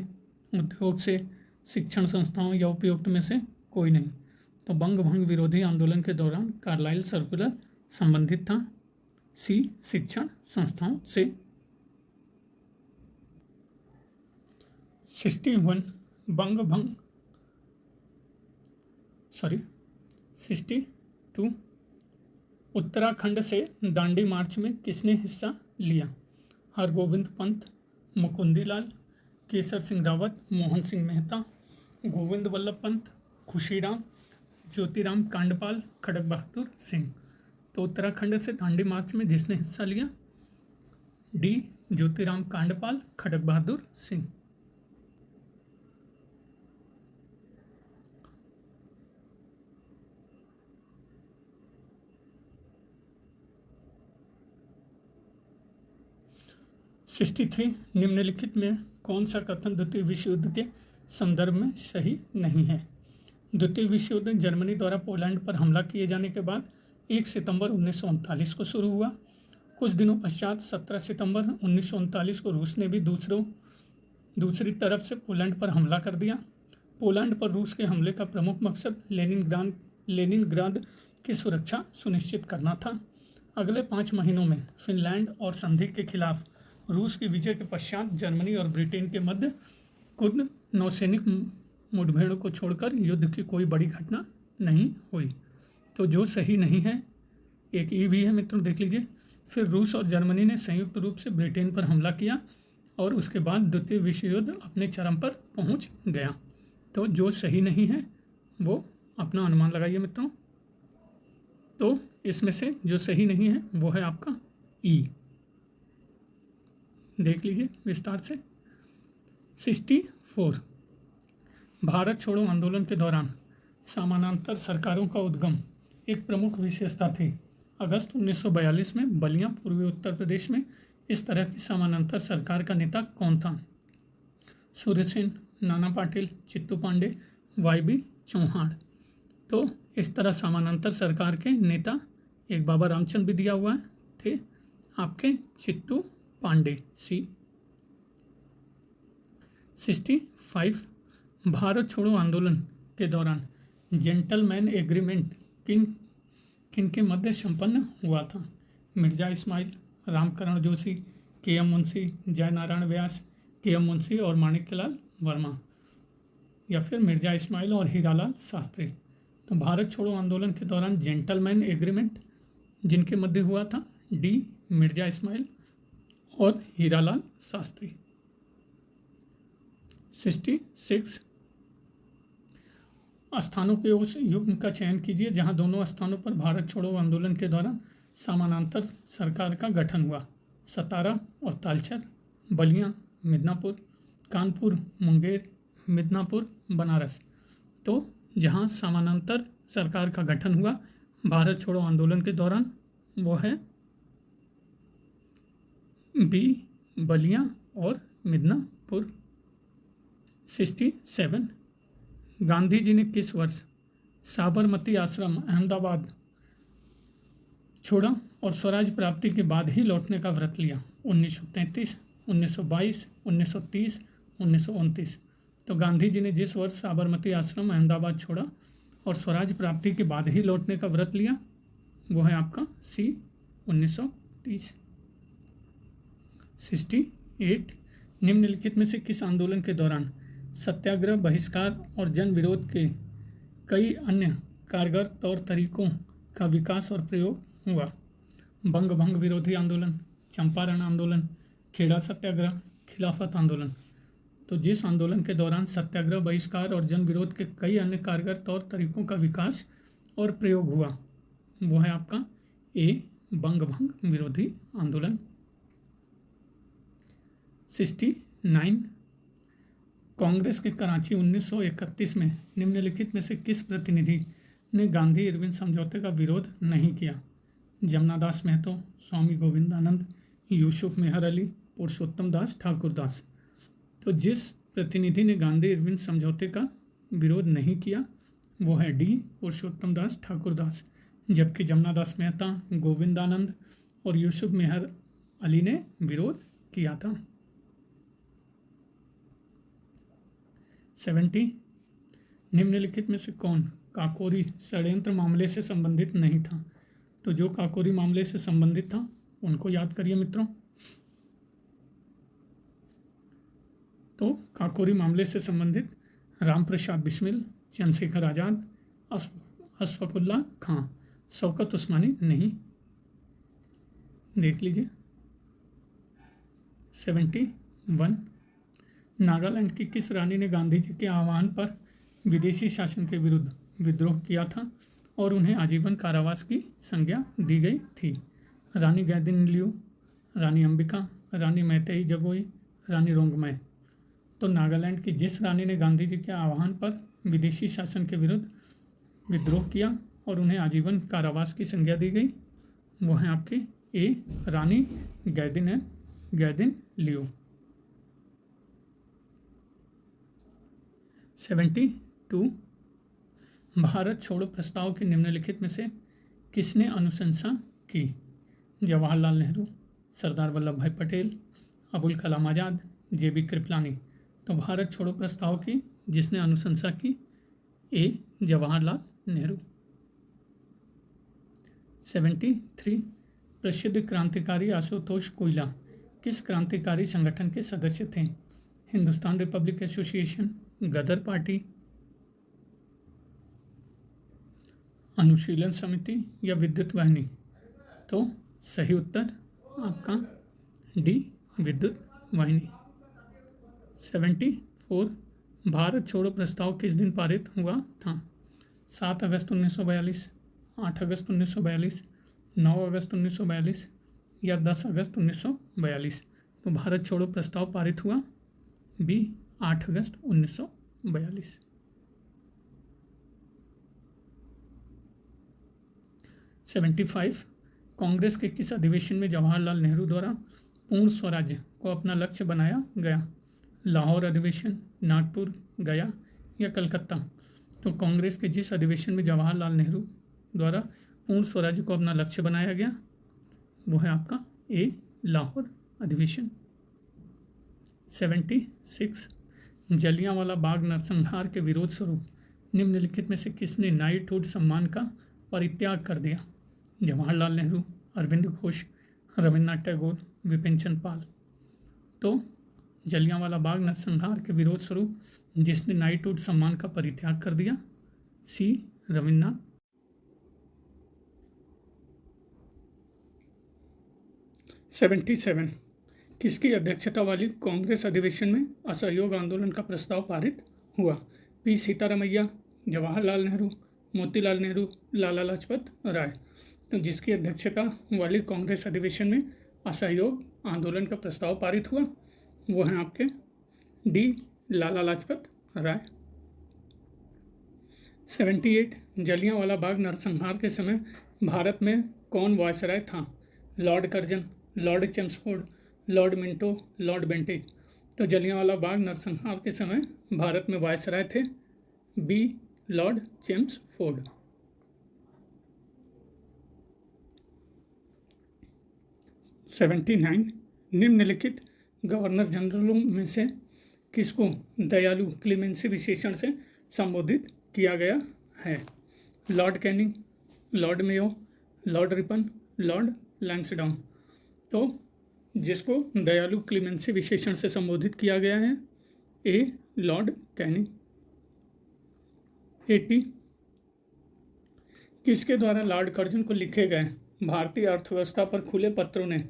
उद्योग से, शिक्षण संस्थाओं या उपयुक्त में से कोई नहीं। तो बंग भंग विरोधी आंदोलन के दौरान कार्लाइल सर्कुलर संबंधित था सी, शिक्षण संस्थाओं से। 61 62 उत्तराखंड से दांडी मार्च में किसने हिस्सा लिया? हरगोविंद पंत, मुकुंदीलाल, केसर सिंह रावत, मोहन सिंह मेहता, गोविंद वल्लभ पंत, खुशीराम, ज्योतिराम कांडपाल, खड़क बहादुर सिंह। तो उत्तराखंड से दांडी मार्च में जिसने हिस्सा लिया? डी, ज्योतिराम कांडपाल, खड़क बहादुर सिंह। 63 निम्नलिखित में कौन सा कथन द्वितीय विश्व युद्ध के संदर्भ में सही नहीं है? द्वितीय विश्व युद्ध जर्मनी द्वारा पोलैंड पर हमला किए जाने के बाद 1 सितंबर 1939 को शुरू हुआ। कुछ दिनों पश्चात 17 सितंबर 1939 को रूस ने भी दूसरी तरफ से पोलैंड पर हमला कर दिया। पोलैंड पर रूस के हमले का प्रमुख मकसद लेनिनग्राद की सुरक्षा सुनिश्चित करना था। अगले 5 महीनों में फिनलैंड और संधि के खिलाफ रूस की विजय के पश्चात जर्मनी और ब्रिटेन के मध्य खुद नौसैनिक मुठभेड़ों को छोड़कर युद्ध की कोई बड़ी घटना नहीं हुई। तो जो सही नहीं है, एक ये भी है मित्रों, देख लीजिए। फिर रूस और जर्मनी ने संयुक्त रूप से ब्रिटेन पर हमला किया और उसके बाद द्वितीय विश्व युद्ध अपने चरम पर पहुंच गया। तो जो सही नहीं है वो अपना अनुमान लगाइए मित्रों। तो इसमें से जो सही नहीं है वो है आपका ई। देख लीजिए विस्तार से। 64 भारत छोड़ो आंदोलन के दौरान समानांतर सरकारों का उद्गम एक प्रमुख विशेषता थी। अगस्त 1942 में बलिया पूर्वी उत्तर प्रदेश में इस तरह की समानांतर सरकार का नेता कौन था? सूर्य सेन, नाना पाटिल, चित्तू पांडे, वाई.बी. चौहान। तो इस तरह समानांतर सरकार के नेता एक बाबा रामचंद्र भी दिया हुआ थे आपके चित्तू पांडे सी। 65 भारत छोड़ो आंदोलन के दौरान जेंटलमैन एग्रीमेंट किन के मध्य संपन्न हुआ था? मिर्जा इस्माइल, रामकरण जोशी, के.एम. मुंशी, जय नारायण व्यास, के.एम. मुंशी और माणिक्यलाल वर्मा, या फिर मिर्जा इस्माइल और हीरालाल शास्त्री। तो भारत छोड़ो आंदोलन के दौरान जेंटलमैन एग्रीमेंट जिनके मध्य हुआ था, डी मिर्जा इस्माइल और हीरालाल शास्त्री। 66 स्थानों के उस युग्म का चयन कीजिए जहां दोनों स्थानों पर भारत छोड़ो आंदोलन के दौरान समानांतर सरकार का गठन हुआ। सतारा और तालचर, बलिया, मिदनापुर, कानपुर, मुंगेर, मिदनापुर, बनारस। तो जहां समानांतर सरकार का गठन हुआ भारत छोड़ो आंदोलन के दौरान वो है बी बलिया और मिदनापुर। 67 गांधी जी ने किस वर्ष साबरमती आश्रम अहमदाबाद छोड़ा और स्वराज प्राप्ति के बाद ही लौटने का व्रत लिया? 1933, 1922, 1930, 1929। तो गांधी जी ने जिस वर्ष साबरमती आश्रम अहमदाबाद छोड़ा और स्वराज प्राप्ति के बाद ही लौटने का व्रत लिया वो है आपका सी 1930। 68 निम्नलिखित में से किस आंदोलन के दौरान सत्याग्रह, बहिष्कार और जन विरोध के कई अन्य कारगर तौर तरीकों का विकास और प्रयोग हुआ? बंग भंग विरोधी आंदोलन, चंपारण आंदोलन, खेड़ा सत्याग्रह, खिलाफत आंदोलन। तो जिस आंदोलन के दौरान सत्याग्रह, बहिष्कार और जन विरोध के कई अन्य कारगर तौर तरीकों का विकास और प्रयोग हुआ वो है आपका ए बंग भंग विरोधी आंदोलन। 69 कांग्रेस के कराची 1931 में निम्नलिखित में से किस प्रतिनिधि ने गांधी इरविन समझौते का विरोध नहीं किया? जमुना दास महतो, स्वामी गोविंदानंद, यूसुफ मेहर अली, पुरुषोत्तम दास ठाकुरदास। तो जिस प्रतिनिधि ने गांधी इरविन समझौते का विरोध नहीं किया वो है डी पुरुषोत्तम दास ठाकुरदास, जबकि जमुना दास मेहता, गोविंदानंद और यूसुफ मेहर अली ने विरोध किया था। 70 निम्नलिखित में से कौन काकोरी षड्यंत्र मामले से संबंधित नहीं था? तो जो काकोरी मामले से संबंधित था उनको याद करिए मित्रों। तो काकोरी मामले से संबंधित राम प्रसाद बिस्मिल, चंद्रशेखर आज़ाद, अशफाकुल्ला खां, शौकत उस्मानी नहीं। देख लीजिए। 71 नागालैंड की किस रानी ने गांधी जी के आह्वान पर विदेशी शासन के विरुद्ध विद्रोह किया था और उन्हें आजीवन कारावास की संज्ञा दी गई थी? रानी गैदिन लियू, रानी अंबिका, रानी मैतेई जगोई, रानी रोंगमय। तो नागालैंड की जिस रानी ने गांधी जी के आह्वान पर विदेशी शासन के विरुद्ध विद्रोह किया और उन्हें आजीवन कारावास की संज्ञा दी गई वो है आपकी ए रानी गैदिन लियू। 72 भारत छोड़ो प्रस्ताव के निम्नलिखित में से किसने अनुशंसा की? जवाहरलाल नेहरू, सरदार वल्लभ भाई पटेल, अबुल कलाम आज़ाद, जेबी कृपलानी। तो भारत छोड़ो प्रस्ताव की जिसने अनुशंसा की ए जवाहरलाल नेहरू। 73 प्रसिद्ध क्रांतिकारी आशुतोष कोइला किस क्रांतिकारी संगठन के सदस्य थे? हिंदुस्तान रिपब्लिक एसोसिएशन, गदर पार्टी, अनुशीलन समिति या विद्युत वाहिनी? तो सही उत्तर आपका डी विद्युत वाहिनी। 74 भारत छोड़ो प्रस्ताव किस दिन पारित हुआ था? 7 अगस्त 1942, 8 अगस्त 1942, 9 अगस्त 1942 या 10 अगस्त 1942? तो भारत छोड़ो प्रस्ताव पारित हुआ बी 8 अगस्त 1942। 75 कांग्रेस के किस अधिवेशन में जवाहरलाल नेहरू द्वारा पूर्ण स्वराज्य को अपना लक्ष्य बनाया गया? लाहौर अधिवेशन, नागपुर, गया या कलकत्ता? तो कांग्रेस के जिस अधिवेशन में जवाहरलाल नेहरू द्वारा पूर्ण स्वराज्य को अपना लक्ष्य बनाया गया वो है आपका ए लाहौर अधिवेशन। 76 जलियांवाला बाग नरसंहार के विरोध स्वरूप निम्नलिखित में से किसने नाइटहुड सम्मान का परित्याग कर दिया? जवाहरलाल नेहरू, अरविंद घोष, रविन्द्रनाथ टैगोर, विपिन चंद्र पाल। तो जलियांवाला बाग नरसंहार के विरोध स्वरूप जिसने नाइटहुड सम्मान का परित्याग कर दिया सी रविन्द्रनाथ। 77 किसकी अध्यक्षता वाली कांग्रेस अधिवेशन में असहयोग आंदोलन का प्रस्ताव पारित हुआ? पी सीतारामैया, जवाहरलाल नेहरू, मोतीलाल नेहरू, लाला लाजपत राय। तो जिसकी अध्यक्षता वाली कांग्रेस अधिवेशन में असहयोग आंदोलन का प्रस्ताव पारित हुआ वो हैं आपके डी लाला लाजपत राय। 78 जलियांवाला बाग नरसंहार के समय भारत में कौन वायसराय था? Lord Curzon, Lord Chelmsford, Lord Minto, Lord Bentinck. तो जलियांवाला बाग नरसंहार के समय भारत में वायसराय थे बी लॉर्ड चेम्सफोर्ड। 79 निम्नलिखित गवर्नर जनरलों में से किसको दयालु क्लीमेंसी विशेषण से संबोधित किया गया है? Lord Canning, Lord Mayo, Lord Ripon, Lord Lansdowne. तो जिसको दयालु क्लीमेंसी विशेषण से संबोधित किया गया है ए लॉर्ड कैनिंग। 80 किसके द्वारा लॉर्ड कर्जन को लिखे गए भारतीय अर्थव्यवस्था पर खुले पत्रों ने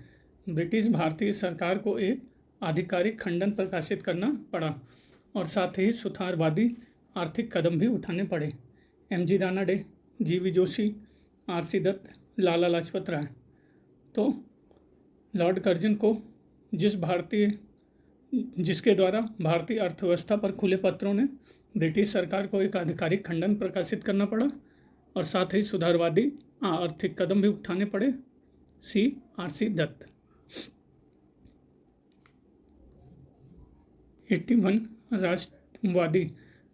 ब्रिटिश भारतीय सरकार को एक आधिकारिक खंडन प्रकाशित करना पड़ा और साथ ही सुधारवादी आर्थिक कदम भी उठाने पड़े? M G. Ranade, G V. Joshi, R C. Dutt, Lala Lajpat Rai. तो लॉर्ड कर्जन को जिसके द्वारा भारतीय अर्थव्यवस्था पर खुले पत्रों ने ब्रिटिश सरकार को एक आधिकारिक खंडन प्रकाशित करना पड़ा और साथ ही सुधारवादी आर्थिक कदम भी उठाने पड़े, सी आर.सी. दत्त। 81 राष्ट्रवादी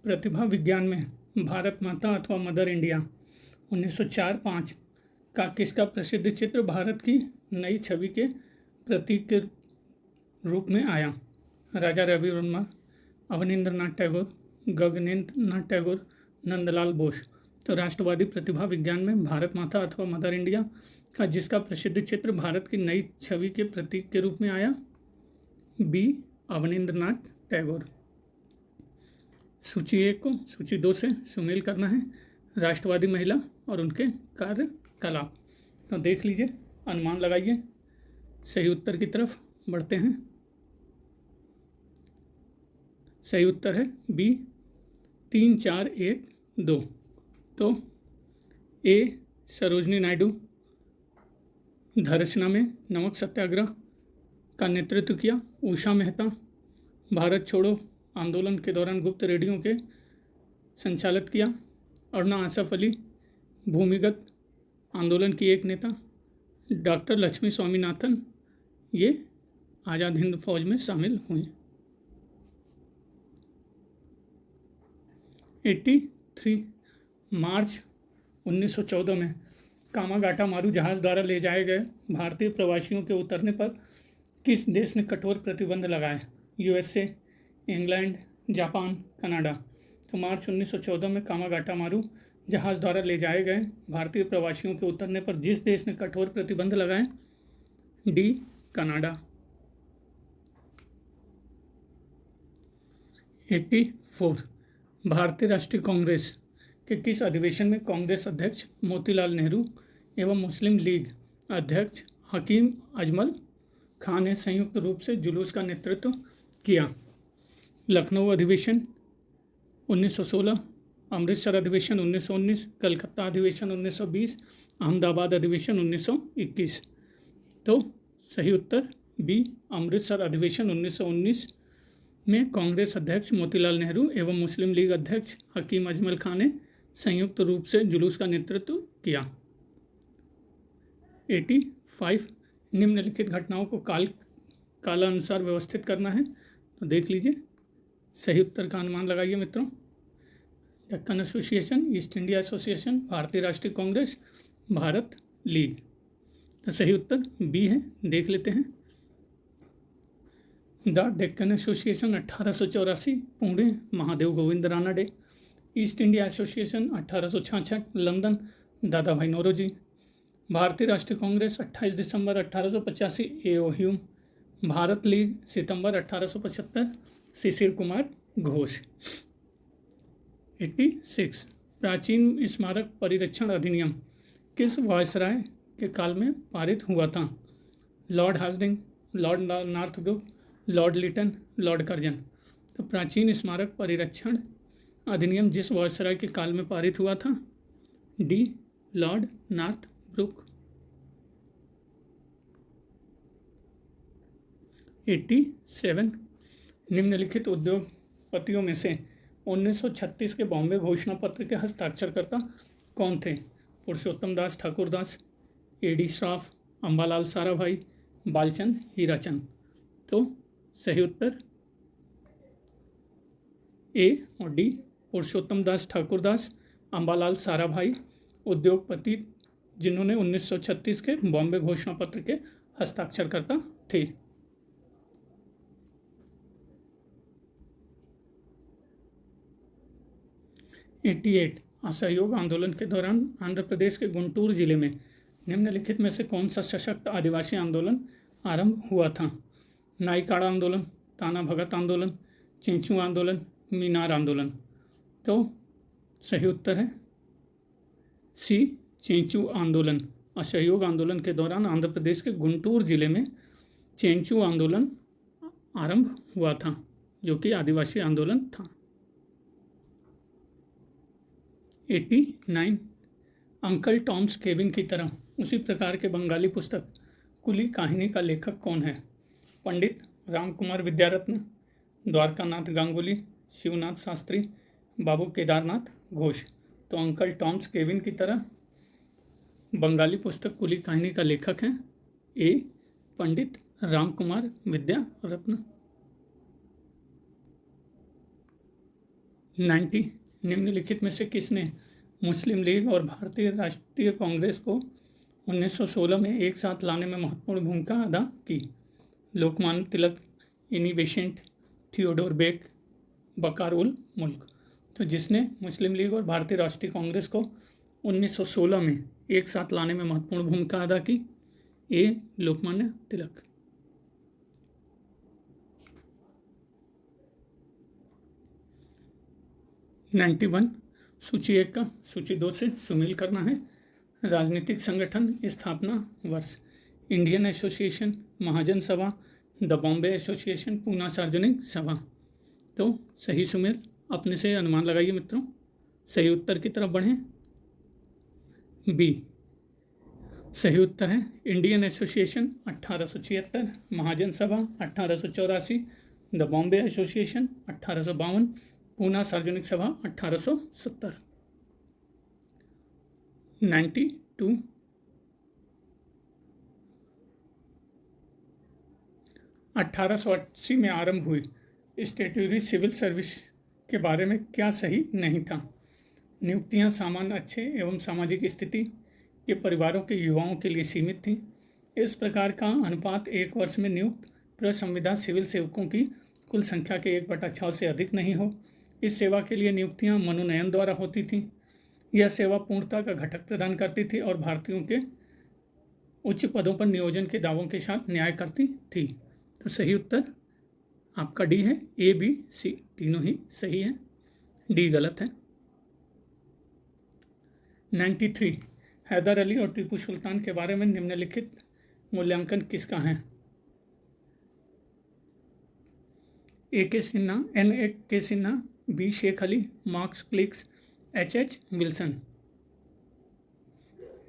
प्रतिभा विज्ञान में भारत माता अथवा मदर इंडिया 1904-5 का किसका प्रसिद्ध चित्र भारत की नई छवि के प्रतीक के रूप में आया? राजा रवि वर्मा, अवनींद्रनाथ टैगोर, गगनेंद्र नाथ टैगोर, नंदलाल बोस। तो राष्ट्रवादी प्रतिभा विज्ञान में भारत माता अथवा मदर इंडिया का जिसका प्रसिद्ध चित्र भारत की नई छवि के प्रतीक के रूप में आया बी अवनींद्रनाथ टैगोर। सूची 1 को सूची 2 से सुमेल करना है, राष्ट्रवादी महिला और उनके कार्यकलाप। तो देख लीजिए, अनुमान लगाइए, सही उत्तर की तरफ बढ़ते हैं। सही उत्तर है बी 3, 4, 1, 2। तो ए सरोजनी नायडू धरचना में नमक सत्याग्रह का नेतृत्व किया। उषा मेहता भारत छोड़ो आंदोलन के दौरान गुप्त रेडियो के संचालित किया। अरुणा आसफ अली भूमिगत आंदोलन की एक नेता। डॉक्टर लक्ष्मी स्वामीनाथन ये आज़ाद हिंद फौज में शामिल हुई। 83 मार्च 1914 में कामागाटा मारू जहाज़ द्वारा ले जाए गए भारतीय प्रवासियों के उतरने पर किस देश ने कठोर प्रतिबंध लगाए? USA, England, Japan, Canada. तो मार्च 1914 में कामागाटा मारू जहाज़ द्वारा ले जाए गए भारतीय प्रवासियों के उतरने पर जिस देश ने कठोर प्रतिबंध लगाए डी कनाडा। 84 भारतीय राष्ट्रीय कांग्रेस के किस अधिवेशन में कांग्रेस अध्यक्ष मोतीलाल नेहरू एवं मुस्लिम लीग अध्यक्ष हकीम अजमल खान ने संयुक्त रूप से जुलूस का नेतृत्व किया? लखनऊ अधिवेशन 1916, अमृतसर अधिवेशन 1919, कलकत्ता अधिवेशन 1920, अहमदाबाद अधिवेशन 1921। तो सही उत्तर बी अमृतसर अधिवेशन 1919 में कांग्रेस अध्यक्ष मोतीलाल नेहरू एवं मुस्लिम लीग अध्यक्ष हकीम अजमल खान ने संयुक्त रूप से जुलूस का नेतृत्व किया। 85 निम्नलिखित घटनाओं को कालानुसार व्यवस्थित करना है। तो देख लीजिए, सही उत्तर का अनुमान लगाइए मित्रों। Deccan association, east India association, भारतीय राष्ट्रीय कांग्रेस, भारत लीग। तो सही उत्तर बी है, देख लेते हैं। The Deccan association 1884 Pune Mahadev Govind Ranade. East India association 1866 London दादा भाई नौरोजी। भारतीय राष्ट्रीय कांग्रेस 28 दिसंबर 1885 ए.ओ. ह्यूम। भारत लीग सितंबर 1875 शिशिर कुमार घोष। 86 प्राचीन स्मारक परिरक्षण अधिनियम किस वायसराय के काल में पारित हुआ था? Lord Hardinge, Lord Northbrook, Lord Lytton, Lord Curzon. तो प्राचीन स्मारक परिरक्षण अधिनियम जिस वायसराय के काल में पारित हुआ था? D, Lord Northbrook. 87। निम्नलिखित उद्योगपतियों में से 1936 के बॉम्बे घोषणा पत्र के हस्ताक्षरकर्ता कौन थे? पुरुषोत्तम दास ठाकुरदास, एडी श्रॉफ, अम्बालाल साराभाई, बालचंद हीराचंद। तो सही उत्तर ए और डी, पुरुषोत्तम दास ठाकुरदास, अम्बालाल साराभाई, उद्योगपति जिन्होंने 1936 के बॉम्बे घोषणा पत्र के हस्ताक्षरकर्ता थे। 88। असहयोग आंदोलन के दौरान आंध्र प्रदेश के गुंटूर जिले में निम्नलिखित में से कौन सा सशक्त आदिवासी आंदोलन आरंभ हुआ था? नाईकाड़ा आंदोलन, ताना भगत आंदोलन, चेंचू आंदोलन, मीनार आंदोलन। तो सही उत्तर है सी, चेंचू आंदोलन। असहयोग आंदोलन के दौरान आंध्र प्रदेश के गुंटूर जिले में चेंचू आंदोलन आरंभ हुआ था, जो कि आदिवासी आंदोलन था। 89। अंकल टॉम्स केबिन की तरह उसी प्रकार के बंगाली पुस्तक कुली कहानी का लेखक कौन है? पंडित रामकुमार विद्यारत्न, द्वारकानाथ गांगुली, शिवनाथ शास्त्री, बाबू केदारनाथ घोष। तो अंकल टॉम्स केबिन की तरह बंगाली पुस्तक कुली कहानी का लेखक है ए, पंडित रामकुमार विद्यारत्न। 90। निम्नलिखित में से किसने मुस्लिम लीग और भारतीय राष्ट्रीय कांग्रेस को 1916 में एक साथ लाने में महत्वपूर्ण भूमिका अदा की? Lokmanya Tilak, Annie Besant, Theodore bake, बकार उल मुल्क। तो जिसने मुस्लिम लीग और भारतीय राष्ट्रीय कांग्रेस को 1916 में एक साथ लाने में महत्वपूर्ण भूमिका अदा की? ए, लोकमान्य तिलक। 91। सूची 1 का सूची 2 से सुमेल करना है। राजनीतिक संगठन स्थापना वर्ष? इंडियन एसोसिएशन, महाजन सभा, द बॉम्बे एसोसिएशन, पूना सार्वजनिक सभा। तो सही सुमेल अपने से अनुमान लगाइए मित्रों। सही उत्तर की तरफ बढ़ें। बी सही उत्तर है इंडियन एसोसिएशन 1876, महाजन सभा 1884, द बॉम्बे एसोसिएशन 1852, पूना सार्वजनिक सभा 1870। 92। 1880 में आरंभ हुई स्टैट्यूटरी सिविल सर्विस के बारे में क्या सही नहीं था? नियुक्तियां सामान्य अच्छे एवं सामाजिक स्थिति के परिवारों के युवाओं के लिए सीमित थीं। इस प्रकार का अनुपात एक वर्ष में नियुक्त प्रसंविदा सिविल सेवकों की कुल संख्या के 1/6 से अधिक नहीं हो। इस सेवा के लिए नियुक्तियां मनोनयन द्वारा होती थीं। यह सेवा पूर्णता का घटक प्रदान करती थी और भारतीयों के उच्च पदों पर नियोजन के दावों के साथ न्याय करती थी। तो सही उत्तर आपका डी है। ए, बी, सी तीनों ही सही है, डी गलत है। 93। हैदर अली और टीपू सुल्तान के बारे में निम्नलिखित मूल्यांकन किसका है? ए K Sinha, N A K Sinha, B Sheikh Ali, मार्क्स क्लिक्स, एच विल्सन।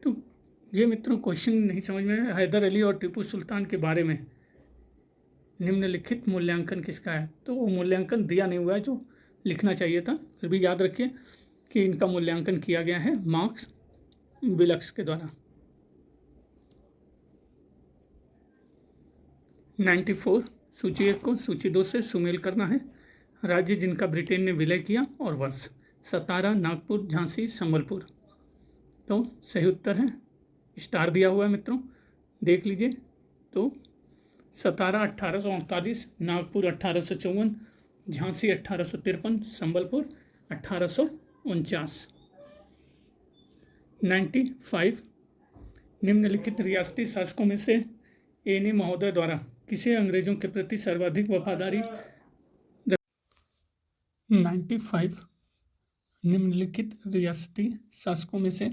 तो ये मित्रों क्वेश्चन नहीं समझ में आया। हैदर अली और टीपू सुल्तान के बारे में निम्नलिखित मूल्यांकन किसका है? तो वो मूल्यांकन दिया नहीं हुआ है जो लिखना चाहिए था। फिर भी याद रखिए कि इनका मूल्यांकन किया गया है मार्क्स विलक्स के द्वारा। 94। सूची 1 को सूची 2 से सुमेल करना है। राज्य जिनका ब्रिटेन ने विलय किया और वर्ष? सतारा, नागपुर, झांसी, संबलपुर। तो सही उत्तर है, स्टार दिया हुआ है मित्रों, देख लीजिए। तो सतारा 1848, नागपुर 1854, झांसी 1853, संबलपुर 1849। 95। निम्नलिखित रियासती शासकों में से एनी महोदय द्वारा किसे अंग्रेजों के प्रति सर्वाधिक वफादारी 95। निम्नलिखित रियासती शासकों में से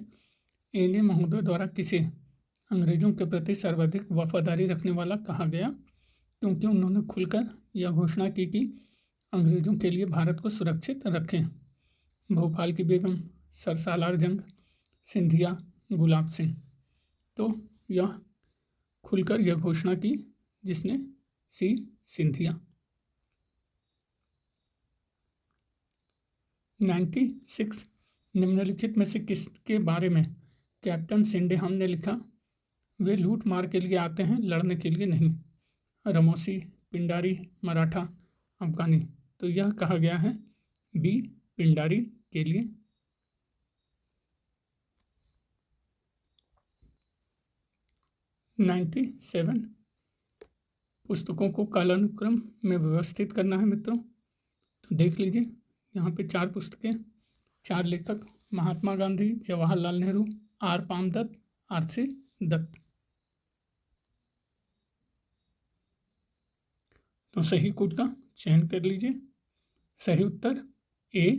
एने महोदय द्वारा किसे अंग्रेजों के प्रति सर्वाधिक वफादारी रखने वाला कहा गया, क्योंकि उन्होंने खुलकर यह घोषणा की कि अंग्रेजों के लिए भारत को सुरक्षित रखें? भोपाल की बेगम, सर सालार जंग, सिंधिया, गुलाब सिंह। तो यह खुलकर यह घोषणा की जिसने सी सिंधिया। 96 निम्नलिखित में से किसके बारे में कैप्टन सिंडेहम ने लिखा? वे लूट मार के लिए आते हैं, लड़ने के लिए नहीं। रमोसी, पिंडारी, मराठा, अफगानी। तो यह कहा गया है बी पिंडारी के लिए। 97 पुस्तकों को कालानुक्रम में व्यवस्थित करना है मित्रों। तो देख लीजिए यहाँ पे 4 पुस्तकें, 4 लेखक, महात्मा गांधी, जवाहरलाल नेहरू, आर पामदत्त, आर.सी. दत्त। तो सही कोड का चयन कर लीजिए। सही उत्तर ए।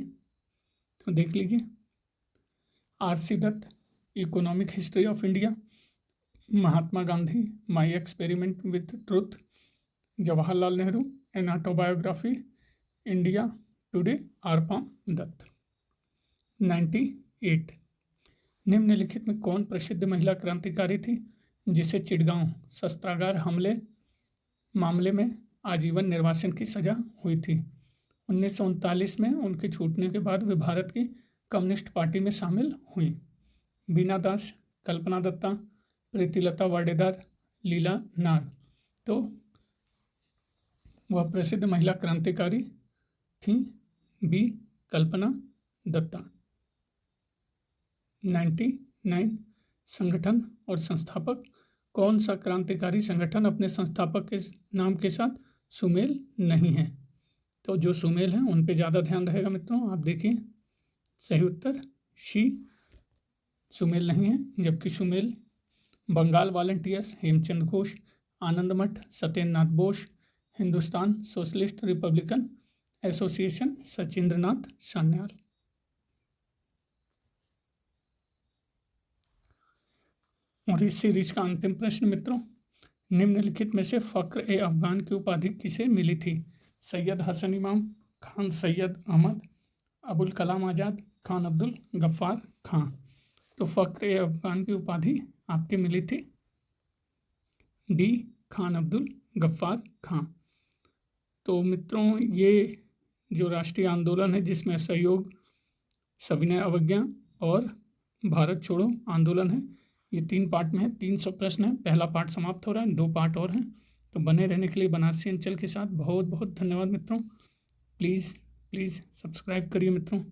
तो देख लीजिए RC. Dutt, economic history of India, Mahatma Gandhi, my experiment with truth, Jawaharlal Nehru, an autobiography, India today, are पामदत्त। 98 निम्नलिखित में कौन प्रसिद्ध महिला क्रांतिकारी थी जिसे चिटगांव शस्त्रागार हमले मामले में आजीवन निर्वासन की सजा हुई थी? 1939 में उनके छूटने के बाद वे भारत की कम्युनिस्ट पार्टी में शामिल हुई। बीना दास, कल्पना दत्ता, प्रीतिलता वाडेदार, लीला नाग। तो वह प्रसिद्ध महिला क्रांतिकारी थी बी कल्पना दत्ता। 99 संगठन और संस्थापक। कौन सा क्रांतिकारी संगठन अपने संस्थापक के नाम के साथ सुमेल नहीं है? तो जो सुमेल हैं उन पे ज़्यादा ध्यान रहेगा मित्रों। आप देखिए सही उत्तर सी सुमेल नहीं है, जबकि सुमेल Bengal volunteers, Hemchand Ghosh, Anand Math, Satyendra Nath Bose, Hindustan socialist republican association, Sachindra Nath Sanyal. और इस सीरीज का अंतिम प्रश्न मित्रों, निम्नलिखित में से फक्र ए अफगान की उपाधि किसे मिली थी? सैयद हसन इमाम, खान सैयद अहमद, अबुल कलाम आज़ाद, खान अब्दुल गफ्फार खां। तो फक्र ए अफगान की उपाधि आपके मिली थी डी खान अब्दुल गफ्फार खां। तो मित्रों ये जो राष्ट्रीय आंदोलन है जिसमें असहयोग, सविनय अवज्ञा और भारत छोड़ो आंदोलन है, ये 3 पार्ट में है। 300 प्रश्न है। पहला पार्ट समाप्त हो रहा है, 2 पार्ट और हैं। तो बने रहने के लिए बनारसी अंचल के साथ बहुत बहुत धन्यवाद मित्रों। प्लीज़ सब्सक्राइब करिए मित्रों।